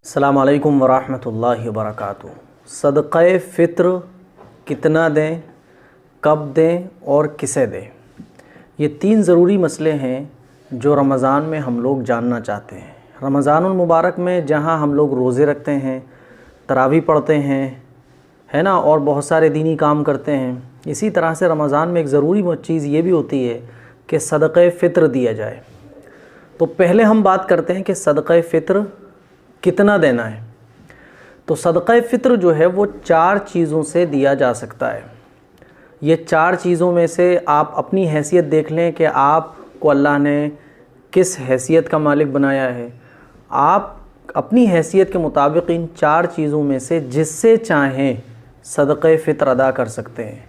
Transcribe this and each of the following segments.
अस्सलामु अलैकुम वरहमतुल्लाहि वबरकातुहू। सदक़े फ़ित्र कितना दें, कब दें और किसे दें, ये तीन ज़रूरी मसले हैं जो रमज़ान में हम लोग जानना चाहते हैं। रमज़ानुल मुबारक में जहाँ हम लोग रोज़े रखते हैं, तरावी पढ़ते हैं, है ना, और बहुत सारे दीनी काम करते हैं, इसी तरह से रमज़ान में एक ज़रूरी चीज़ ये भी होती है कि सदक़े फ़ित्र दिया जाए। तो पहले हम बात करते हैं कि सदक़े फ़ित्र कितना देना है। तो सदक़े फ़ित्र जो है वो चार चीज़ों से दिया जा सकता है। ये चार चीज़ों में से आप अपनी हैसियत देख लें कि आपको अल्लाह ने किस हैसियत का मालिक बनाया है। आप अपनी हैसियत के मुताबिक इन चार चीज़ों में से जिससे चाहें सदक़े फ़ित्र अदा कर सकते हैं।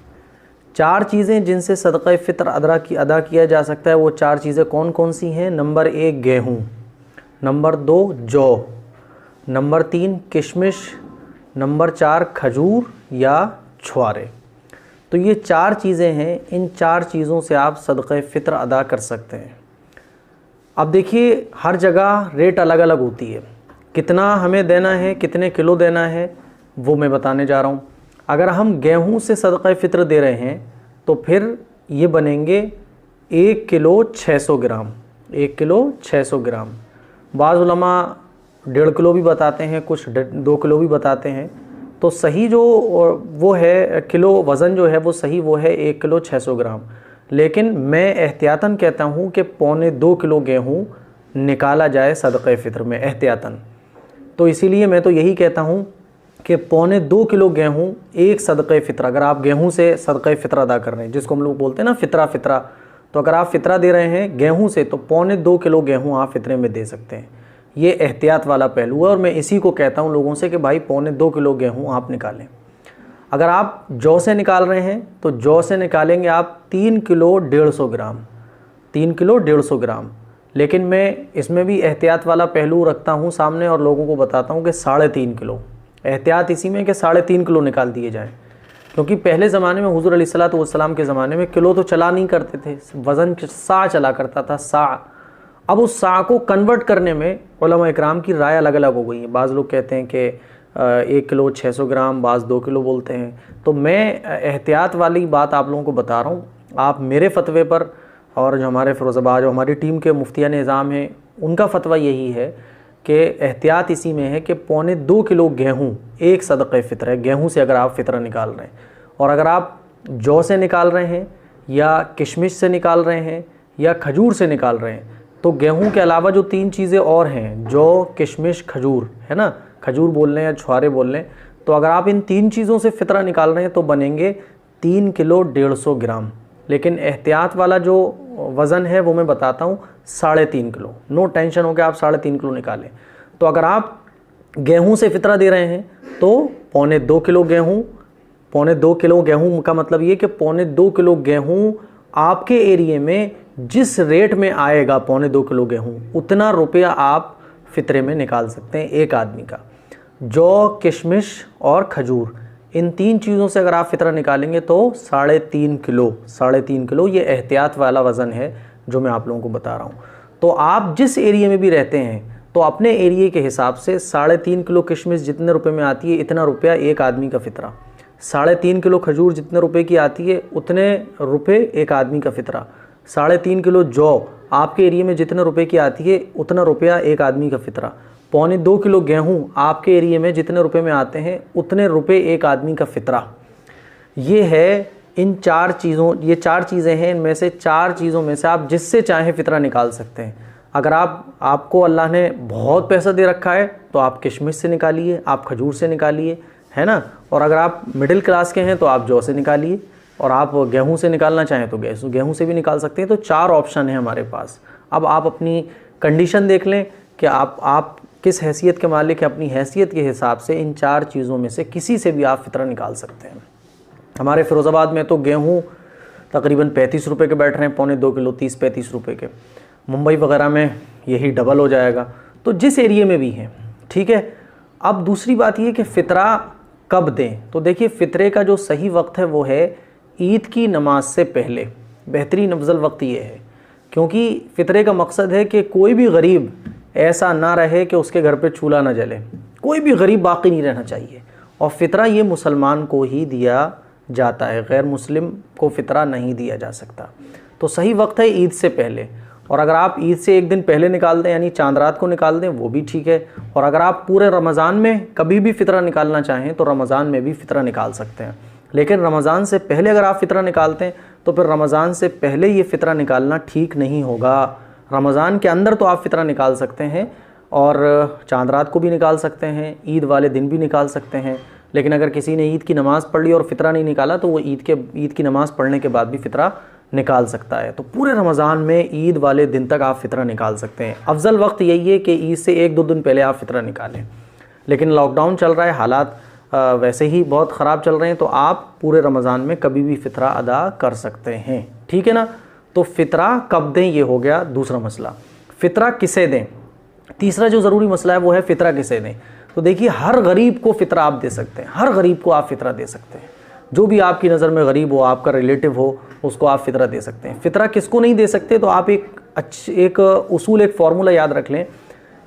चार चीज़ें जिनसे सदक़े फ़ित्र अदा किया जा सकता है, वो चार चीज़ें कौन कौन सी हैं? नंबर 1 गेहूँ, नंबर 2 जौ, नंबर 3 किशमिश, नंबर 4 खजूर या छुआरे। तो ये चार चीज़ें हैं, इन चार चीज़ों से आप सदक़े फ़ित्र अदा कर सकते हैं। अब देखिए, हर जगह रेट अलग अलग होती है। कितना हमें देना है, कितने किलो देना है, वो मैं बताने जा रहा हूँ। अगर हम गेहूँ से सदक़े फ़ित्र दे रहे हैं तो फिर ये बनेंगे 1 किलो 600 ग्राम, 1 किलो 600 ग्राम। बाज़ उलमा 1.5 किलो भी बताते हैं, कुछ 2 किलो भी बताते हैं। तो सही जो वो है किलो वज़न जो है वो सही वो है 1 किलो 600 ग्राम। लेकिन मैं एहतियातन कहता हूँ कि 1.25 किलो गेहूँ निकाला जाए सदक़े फ़ित्र में एहतियातन। तो इसीलिए मैं तो यही कहता हूँ कि 1.25 किलो गेहूँ एक सदक़े फ़ित्र, अगर आप गेहूँ से सदक़े फ़ित्र अदा कर रहे हैं, जिसको हम लोग बोलते हैं ना फ़ितरा, तो अगर आप फ़ितरा दे रहे हैं गेहूँ से तो 1.25 किलो गेहूँ आप फ़ितरे में दे सकते हैं। ये एहतियात वाला पहलू है और मैं इसी को कहता हूँ लोगों से कि भाई 1.25 किलो गेहूँ आप निकालें। अगर आप जौ से निकाल रहे हैं तो जौ से निकालेंगे आप 3 किलो 150 ग्राम, 3 किलो 150 ग्राम। लेकिन मैं इसमें भी एहतियात वाला पहलू रखता हूँ सामने और लोगों को बताता हूँ कि 3.5 किलो। एहतियात इसी में कि 3.5 किलो निकाल दिए जाएँ, क्योंकि पहले ज़माने में हुज़ूर अलैहिस्सलातु वस्सलाम के ज़माने में किलो तो चला नहीं करते थे, वज़न सा चला करता था, सा। अब उस सा को कन्वर्ट करने में उलमा इकराम की राय अलग अलग हो गई है। बाज़ लोग कहते हैं कि 1 किलो 600 ग्राम, बाज़ 2 किलो बोलते हैं। तो मैं एहतियात वाली बात आप लोगों को बता रहा हूँ। आप मेरे फ़तवे पर और जो हमारे फ़िरोज़ाबाद जो हमारी टीम के मुफ्तियान निज़ाम हैं उनका फ़तवा यही है कि एहतियात इसी में है कि 1.25 किलो गेहूँ एक सदक़े फ़ित्र है, गेहूँ से अगर आप फ़ितरा निकाल रहे हैं। और अगर आप जौ से निकाल रहे हैं या किशमिश से निकाल रहे हैं या खजूर से निकाल रहे हैं तो गेहूं के अलावा जो 3 चीज़ें और हैं, जौ, किशमिश, खजूर, है ना, खजूर बोल लें या छुआरे बोल लें, तो अगर आप इन 3 चीज़ों से फ़ितरा निकाल रहे हैं तो बनेंगे 3 किलो 150 ग्राम। लेकिन एहतियात वाला जो वज़न है वो मैं बताता हूँ 3.5 किलो। नो टेंशन हो कि आप 3.5 किलो निकालें। तो अगर आप गेहूँ से फ़ितरा दे रहे हैं तो 1.25 किलो गेहूँ, 1.25 किलो गेहूँ का मतलब ये कि 1.25 किलो गेहूँ आपके एरिए में जिस रेट में आएगा 1.25 किलो गेहूँ, उतना रुपया आप फ़ितरे में निकाल सकते हैं एक आदमी का। जौ, किशमिश और खजूर, इन 3 चीज़ों से अगर आप फ़ितरा निकालेंगे तो 3.5 किलो, 3.5 किलो ये एहतियात वाला वज़न है जो मैं आप लोगों को बता रहा हूँ। तो आप जिस एरिए में भी रहते हैं तो अपने एरिए के हिसाब से 3.5 किलो किशमिश जितने रुपये में आती है इतना रुपया एक आदमी का फ़ितरा, 3.5 किलो खजूर जितने रुपये की आती है उतने रुपये एक आदमी का फ़ितरा, 3.5 किलो जौ आपके एरिया में जितने रुपए की आती है उतना रुपया एक आदमी का फ़ितरा, 1.25 किलो गेहूँ आपके एरिया में जितने रुपए में आते हैं उतने रुपए एक आदमी का फ़ितरा। ये है इन 4 चीज़ों, ये 4 चीज़ें हैं, इनमें से 4 चीज़ों में से आप जिससे चाहें फ़ितरा निकाल सकते हैं। अगर आपको अल्लाह ने बहुत पैसा दे रखा है तो आप किशमिश से निकालिए, आप खजूर से निकालिए, है ना। और अगर आप मिडिल क्लास के हैं तो आप जौ से निकालिए, और आप गेहूं से निकालना चाहें तो गेहूं से भी निकाल सकते हैं। तो 4 ऑप्शन है हमारे पास। अब आप अपनी कंडीशन देख लें कि आप किस हैसियत के मालिक हैं। अपनी हैसियत के हिसाब से इन 4 चीज़ों में से किसी से भी आप फ़ितरा निकाल सकते हैं। हमारे फ़िरोज़ाबाद में तो गेहूं तकरीबन 35 रुपये के बैठ रहे हैं, 1.25 किलो 30-35 रुपये के। मुंबई वगैरह में यही डबल हो जाएगा। तो जिस एरिए में भी हैं, ठीक है। अब दूसरी बात ये कि फ़ितरा कब दें। तो देखिए, फ़ितरे का जो सही वक्त है वो है ईद की नमाज से पहले। बेहतरीन अफजल वक्त ये है, क्योंकि फ़ितरे का मकसद है कि कोई भी गरीब ऐसा ना रहे कि उसके घर पे चूल्हा ना जले। कोई भी गरीब बाकी नहीं रहना चाहिए। और फ़ितरा ये मुसलमान को ही दिया जाता है, गैर मुस्लिम को फ़ितरा नहीं दिया जा सकता। तो सही वक्त है ईद से पहले, और अगर आप ईद से एक दिन पहले निकाल दें यानी चांद रात को निकाल दें वो भी ठीक है। और अगर आप पूरे रमज़ान में कभी भी फ़ितरा निकालना चाहें तो रमज़ान में भी फ़ितरा निकाल सकते हैं। लेकिन रमज़ान से पहले अगर आप फ़ितरा निकालते हैं तो फिर रमज़ान से पहले ये फ़ितरा निकालना ठीक नहीं होगा। रमज़ान के अंदर तो आप फ़ितरा निकाल सकते हैं और चांद रात को भी निकाल सकते हैं, ईद वाले दिन भी निकाल सकते हैं। लेकिन अगर किसी ने ईद की नमाज़ पढ़ ली और फ़ितरा नहीं निकाला तो वो ईद की नमाज़ पढ़ने के बाद भी फ़ितरा निकाल सकता है। तो पूरे रमज़ान में ईद वाले दिन तक आप फ़ितरा निकाल सकते हैं। अफजल वक्त यही है कि ईद से 1-2 दिन पहले आप फ़ितरा निकालें। लेकिन लॉकडाउन चल रहा है, हालात वैसे ही बहुत ख़राब चल रहे हैं, तो आप पूरे रमज़ान में कभी भी फ़ितरा अदा कर सकते हैं, ठीक है ना। तो फ़ितरा कब दें ये हो गया दूसरा मसला। फ़ितरा किसे दें, तीसरा जो ज़रूरी मसला है वो है फ़ितरा किसे दें। तो देखिए हर गरीब को फ़ितरा आप दे सकते हैं, हर गरीब को आप फ़ितरा दे सकते हैं। जो भी आपकी नज़र में गरीब हो, आपका रिलेटिव हो, उसको आप फ़ितरा दे सकते हैं। फ़ितरा किसको नहीं दे सकते, तो आप एक उसूल, एक फार्मूला याद रख लें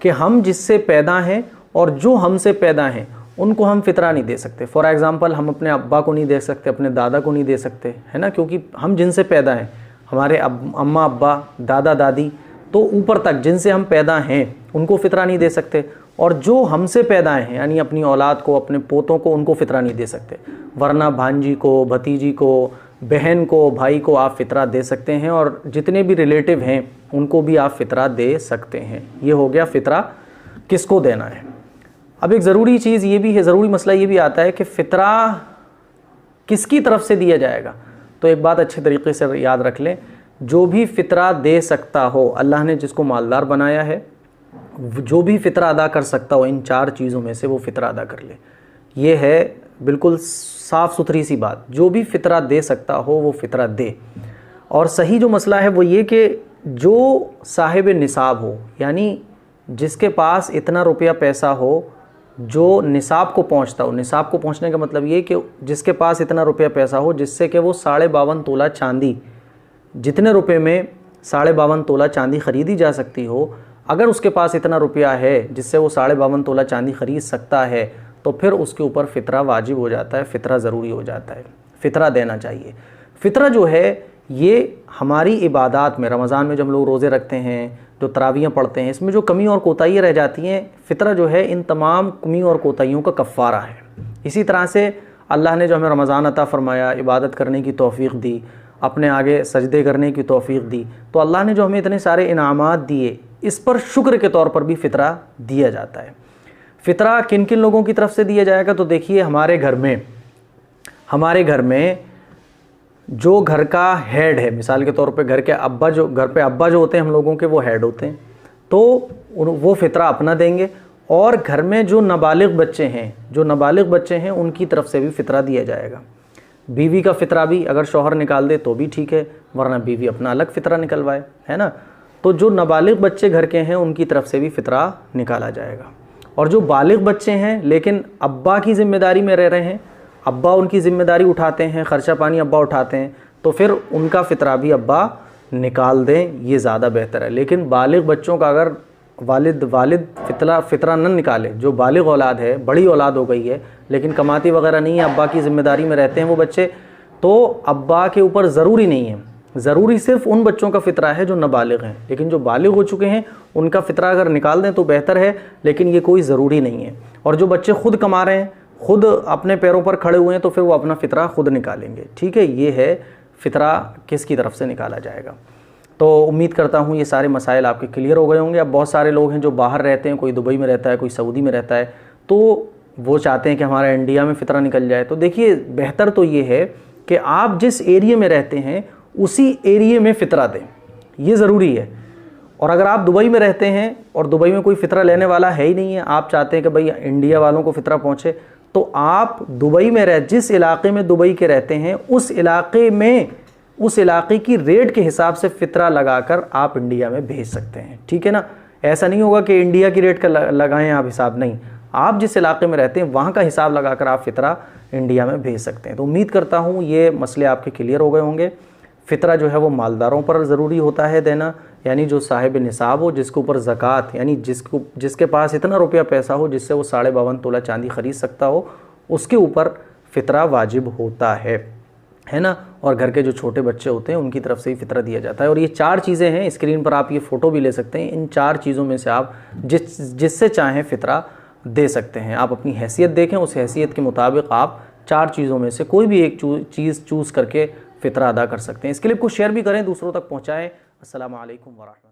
कि हम जिससे पैदा हैं और जो हमसे पैदा हैं उनको हम फ़ितरा नहीं दे सकते। फॉर एग्ज़ाम्पल हम अपने अब्बा को नहीं दे सकते, अपने दादा को नहीं दे सकते, है ना, क्योंकि हम जिनसे पैदा हैं, हमारे अम्मा अब्बा दादा दादी तो ऊपर तक जिनसे हम पैदा हैं उनको फ़ितरा नहीं दे सकते। और जो हमसे पैदा हैं यानी अपनी औलाद को, अपने पोतों को, उनको फ़ितरा नहीं दे सकते। वरना भांजी को, भतीजी को, बहन को, भाई को आप फ़ितरा दे सकते हैं, और जितने भी रिलेटिव हैं उनको भी आप फ़ितरा दे सकते हैं। ये हो गया फ़ितरा किसको देना है। अब एक ज़रूरी चीज़ ये भी है, ज़रूरी मसला ये भी आता है कि फ़ितरा किसकी तरफ से दिया जाएगा। तो एक बात अच्छे तरीके से याद रख लें, जो भी फ़ितरा दे सकता हो, अल्लाह ने जिसको मालदार बनाया है, जो भी फ़ितरा अदा कर सकता हो इन 4 चीज़ों में से वो फ़ितरा अदा कर ले। ये है बिल्कुल साफ़ सुथरी सी बात, जो भी फ़ितरा दे सकता हो वो फ़ितरा दे। और सही जो मसला है वो ये कि जो साहिब निसाब हो, यानी जिसके पास इतना रुपया पैसा हो जो निसाब को पहुंचता हो। निसाब को पहुंचने का मतलब ये कि जिसके पास इतना रुपया पैसा हो जिससे कि वो 52.5 तोला चांदी, जितने रुपए में 52.5 तोला चांदी ख़रीदी जा सकती हो, अगर उसके पास इतना रुपया है जिससे वो 52.5 तोला चांदी ख़रीद सकता है तो फिर उसके ऊपर फ़ितरा वाजिब हो जाता है, फ़ितरा ज़रूरी हो जाता है, फ़ितरा देना चाहिए। फ़ितरा जो है ये हमारी इबादात में, रमज़ान में जब हम लोग रोज़े रखते हैं, जो तरावियाँ पढ़ते हैं, इसमें जो कमी और कोताहियाँ रह जाती हैं, फ़ितरा जो है इन तमाम कमी और कोताहियों का कफ़ारा है। इसी तरह से अल्लाह ने जो हमें रमज़ान अता फ़रमाया, इबादत करने की तौफ़ीक़ दी, अपने आगे सजदे करने की तौफ़ीक़ दी, तो अल्लाह ने जो हमें इतने सारे इनामात दिए, इस पर शुक्र के तौर पर भी फ़ितरा दिया जाता है। फ़ितरा किन किन लोगों की तरफ से दिया जाएगा, तो देखिए हमारे घर में जो घर का हेड है, मिसाल के तौर पे घर पे अब्बा जो होते हैं हम लोगों के, वो हेड होते हैं, तो वो फ़ितरा अपना देंगे। और घर में जो नाबालिग बच्चे हैं उनकी तरफ से भी फ़ितरा दिया जाएगा। बीवी का फ़ितरा भी अगर शौहर निकाल दे तो भी ठीक है, वरना बीवी अपना अलग फ़ितरा निकलवाए, है ना। तो जो नाबालिग बच्चे घर के हैं उनकी तरफ से भी फ़ितरा निकाला जाएगा। और जो बालिग बच्चे हैं लेकिन अब्बा की ज़िम्मेदारी में रह रहे हैं, अब्बा उनकी ज़िम्मेदारी उठाते हैं, ख़र्चा पानी अब्बा उठाते हैं, तो फिर उनका फ़ितरा भी अब्बा निकाल दें, ये ज़्यादा बेहतर है। लेकिन बालिग बच्चों का अगर वालिद फ़ितरा न निकाले, जो बालिग औलाद है, बड़ी औलाद हो गई है लेकिन कमाती वगैरह नहीं है, अब्बा की ज़िम्मेदारी में रहते हैं वो बच्चे, तो अब्बा के ऊपर ज़रूरी नहीं है, ज़रूरी सिर्फ उन बच्चों का फ़ितरा है जो नाबालिग हैं। लेकिन जो बालिग हो चुके हैं उनका फ़ितरा अगर निकाल दें तो बेहतर है, लेकिन ये कोई ज़रूरी नहीं है। और जो बच्चे खुद कमा रहे हैं, खुद अपने पैरों पर खड़े हुए हैं, तो फिर वो अपना फ़ितरा खुद निकालेंगे, ठीक है। ये है फ़ितरा किसकी तरफ से निकाला जाएगा। तो उम्मीद करता हूँ ये सारे मसाइल आपके क्लियर हो गए होंगे। अब बहुत सारे लोग हैं जो बाहर रहते हैं, कोई दुबई में रहता है, कोई सऊदी में रहता है, तो वो चाहते हैं कि हमारा इंडिया में फ़ितरा निकल जाए। तो देखिए बेहतर तो ये है कि आप जिस एरिया में रहते हैं उसी एरिया में फ़ितरा दें, ये ज़रूरी है। और अगर आप दुबई में रहते हैं और दुबई में कोई फ़ितरा लेने वाला है ही नहीं है, आप चाहते हैं कि भाई इंडिया वालों को फ़ितरा पहुँचे, तो आप दुबई में जिस इलाके में दुबई के रहते हैं उस इलाके की रेट के हिसाब से फ़ितरा लगाकर आप इंडिया में भेज सकते हैं, ठीक है ना। ऐसा नहीं होगा कि इंडिया की रेट का लगाएं आप हिसाब, नहीं, आप जिस इलाके में रहते हैं वहाँ का हिसाब लगाकर आप फ़ितरा इंडिया में भेज सकते हैं। तो उम्मीद करता हूँ ये मसले आपके क्लियर हो गए होंगे। फ़ितरा जो है वो मालदारों पर ज़रूरी होता है देना, यानी जो साहिब निसाब हो, जिसके ऊपर ज़कात यानी जिसके पास इतना रुपया पैसा हो जिससे वो 52.5 तोला चांदी ख़रीद सकता हो, उसके ऊपर फ़ितरा वाजिब होता है ना। और घर के जो छोटे बच्चे होते हैं उनकी तरफ से ही फ़ितरा दिया जाता है। और ये 4 चीज़ें हैं, स्क्रीन पर आप ये फ़ोटो भी ले सकते हैं। इन 4 चीज़ों में से आप जिससे चाहें फ़ितरा दे सकते हैं। आप अपनी हैसियत देखें, उस हैसियत के मुताबिक आप 4 चीज़ों में से कोई भी एक चीज़ चूज़ करके फ़ितरा अदा कर सकते हैं। इसके लिए कुछ शेयर भी करें, दूसरों तक पहुँचाएँ। अस्सलामु अलैकुम व रहमतुल्लाह।